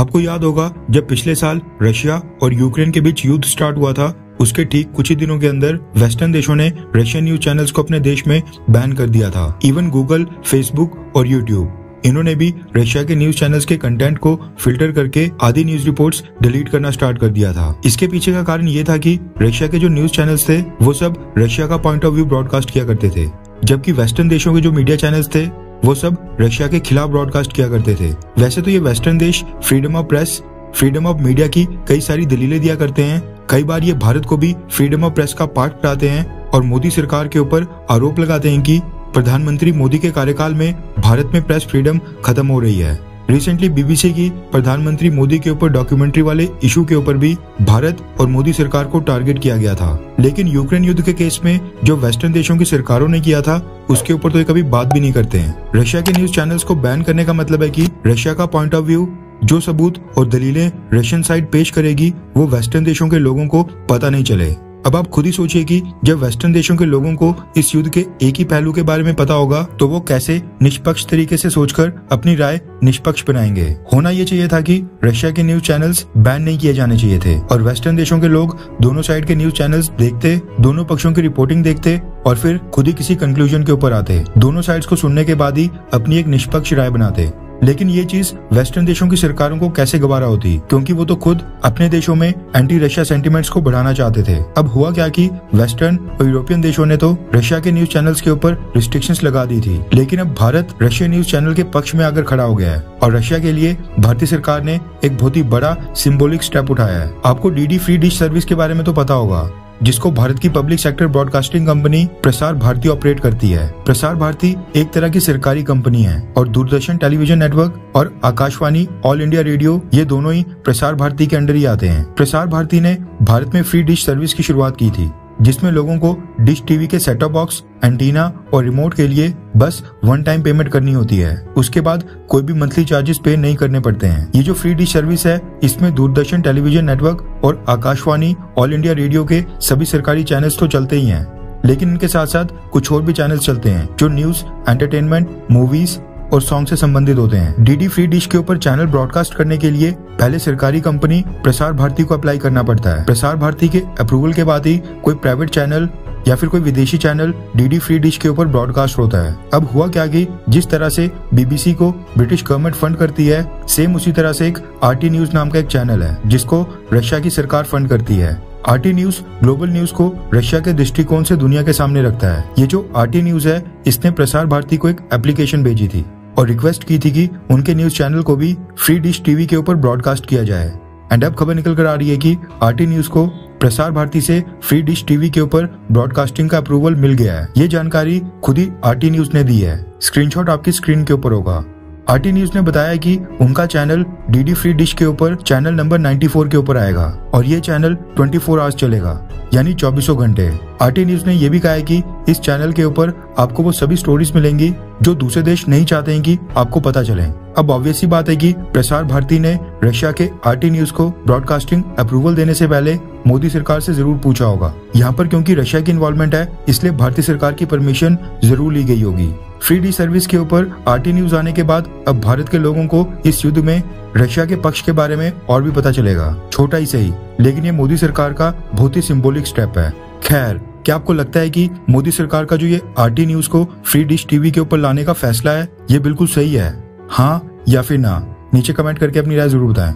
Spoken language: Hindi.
आपको याद होगा जब पिछले साल रशिया और यूक्रेन के बीच युद्ध स्टार्ट हुआ था, उसके ठीक कुछ ही दिनों के अंदर वेस्टर्न देशों ने रशियन न्यूज चैनल्स को अपने देश में बैन कर दिया था। इवन गूगल, फेसबुक और यूट्यूब, इन्होंने भी रशिया के न्यूज चैनल्स के कंटेंट को फिल्टर करके आधी न्यूज रिपोर्ट्स डिलीट करना स्टार्ट कर दिया था। इसके पीछे का कारण ये था कि रशिया के जो न्यूज चैनल्स थे वो सब रशिया का पॉइंट ऑफ व्यू ब्रॉडकास्ट किया करते थे, जबकि वेस्टर्न देशों के जो मीडिया चैनल्स थे वो सब रशिया के खिलाफ ब्रॉडकास्ट किया करते थे। वैसे तो ये वेस्टर्न देश freedom of press, freedom of media की कई सारी दलीलें दिया करते हैं। कई बार ये भारत को भी फ्रीडम ऑफ प्रेस का पार्ट बताते हैं और मोदी सरकार के ऊपर आरोप लगाते हैं कि प्रधानमंत्री मोदी के कार्यकाल में भारत में प्रेस फ्रीडम खत्म हो रही है। रिसेंटली बीबीसी की प्रधानमंत्री मोदी के ऊपर डॉक्यूमेंट्री वाले इशू के ऊपर भी भारत और मोदी सरकार को टारगेट किया गया था। लेकिन यूक्रेन युद्ध के केस में जो वेस्टर्न देशों की सरकारों ने किया था उसके ऊपर तो ये कभी बात भी नहीं करते हैं। रशिया के न्यूज चैनल्स को बैन करने का मतलब है कि रशिया का पॉइंट ऑफ व्यू, जो सबूत और दलीलें रशियन साइड पेश करेगी वो वेस्टर्न देशों के लोगों को पता नहीं चले। अब आप खुद ही सोचिए कि जब वेस्टर्न देशों के लोगों को इस युद्ध के एक ही पहलू के बारे में पता होगा तो वो कैसे निष्पक्ष तरीके से सोचकर अपनी राय निष्पक्ष बनाएंगे। होना ये चाहिए था कि रशिया के न्यूज चैनल्स बैन नहीं किए जाने चाहिए थे और वेस्टर्न देशों के लोग दोनों साइड के न्यूज चैनल्स देखते, दोनों पक्षों की रिपोर्टिंग देखते और फिर खुद ही किसी कंक्लूजन के ऊपर आते, दोनों साइड्स को सुनने के बाद ही अपनी एक निष्पक्ष राय बनाते। लेकिन ये चीज वेस्टर्न देशों की सरकारों को कैसे गवारा होती, क्योंकि वो तो खुद अपने देशों में एंटी रशिया सेंटिमेंट्स को बढ़ाना चाहते थे। अब हुआ क्या कि वेस्टर्न और यूरोपियन देशों ने तो रशिया के न्यूज चैनल्स के ऊपर रिस्ट्रिक्शंस लगा दी थी, लेकिन अब भारत रशियन न्यूज चैनल के पक्ष में आकर खड़ा हो गया है और रशिया के लिए भारतीय सरकार ने एक बहुत ही बड़ा सिंबॉलिक स्टेप उठाया है। आपको डीडी फ्री डिश सर्विस के बारे में तो पता होगा, जिसको भारत की public sector broadcasting company Prasar Bharati operate करती है। प्रसार भारती एक तरह की सरकारी कंपनी है और दूरदर्शन टेलीविजन नेटवर्क और आकाशवाणी ऑल इंडिया रेडियो, ये दोनों ही प्रसार भारती के अंडर ही आते हैं। प्रसार भारती ने भारत में फ्री डिश सर्विस की शुरुआत की थी, जिसमें लोगों को डिश टीवी के सेट टॉप बॉक्स, एंटीना और रिमोट के लिए बस वन टाइम पेमेंट करनी होती है। उसके बाद कोई भी मंथली चार्जेस पे नहीं करने पड़ते हैं। ये जो फ्री डिश सर्विस है इसमें दूरदर्शन टेलीविजन नेटवर्क और आकाशवाणी ऑल इंडिया रेडियो के सभी सरकारी चैनल्स तो चलते ही हैं, लेकिन इनके साथ साथ कुछ और भी चैनल्स चलते हैं जो न्यूज, एंटरटेनमेंट, मूवीज और सॉन्ग से संबंधित होते हैं। डीडी फ्री डिश के ऊपर चैनल ब्रॉडकास्ट करने के लिए पहले सरकारी कंपनी प्रसार भारती को अप्लाई करना पड़ता है। प्रसार भारती के अप्रूवल के बाद ही कोई प्राइवेट चैनल या फिर कोई विदेशी चैनल डीडी फ्री डिश के ऊपर ब्रॉडकास्ट होता है। अब हुआ क्या कि जिस तरह से बीबीसी को ब्रिटिश गवर्नमेंट फंड करती है, सेम उसी तरह से एक आरटी न्यूज नाम का एक चैनल है जिसको रशिया की सरकार फंड करती है। आरटी न्यूज ग्लोबल न्यूज को रशिया के दृष्टिकोण से दुनिया के सामने रखता है। ये जो आरटी न्यूज है इसने प्रसार भारती को एक एप्लीकेशन भेजी थी और रिक्वेस्ट की थी कि उनके न्यूज चैनल को भी फ्री डिश टीवी के ऊपर ब्रॉडकास्ट किया जाए। एंड अब खबर निकल कर आ रही है कि आरटी न्यूज को प्रसार भारती से फ्री डिश टीवी के ऊपर ब्रॉडकास्टिंग का अप्रूवल मिल गया है। ये जानकारी खुद ही आरटी न्यूज ने दी है। स्क्रीनशॉट आपकी स्क्रीन के ऊपर होगा। आरटी न्यूज ने बताया कि उनका चैनल डीडी फ्री डिश के ऊपर चैनल नंबर 94 के ऊपर आएगा और ये चैनल 24 आवर्स चलेगा, यानी 24 घंटे। आरटी न्यूज ने यह भी कहा है कि इस चैनल के ऊपर आपको वो सभी स्टोरीज मिलेंगी जो दूसरे देश नहीं चाहते हैं कि आपको पता चले। अब ऑब्वियस सी बात है कि प्रसार भारती ने रशिया के आरटी न्यूज को ब्रॉडकास्टिंग अप्रूवल देने से पहले मोदी सरकार से जरूर पूछा होगा। यहाँ पर क्योंकि रशिया की इन्वॉल्वमेंट है इसलिए भारतीय सरकार की परमिशन जरूर ली गई होगी। फ्री डिश सर्विस के ऊपर आरटी न्यूज आने के बाद अब भारत के लोगों को इस युद्ध में रशिया के पक्ष के बारे में और भी पता चलेगा। छोटा ही सही, लेकिन ये मोदी सरकार का बहुत ही सिंबॉलिक स्टेप है। खैर, क्या आपको लगता है कि मोदी सरकार का जो ये आरटी न्यूज को फ्री डिश टीवी के ऊपर लाने का फैसला है ये बिल्कुल सही है? हाँ या फिर ना? नीचे कमेंट करके अपनी राय जरूर बताएं।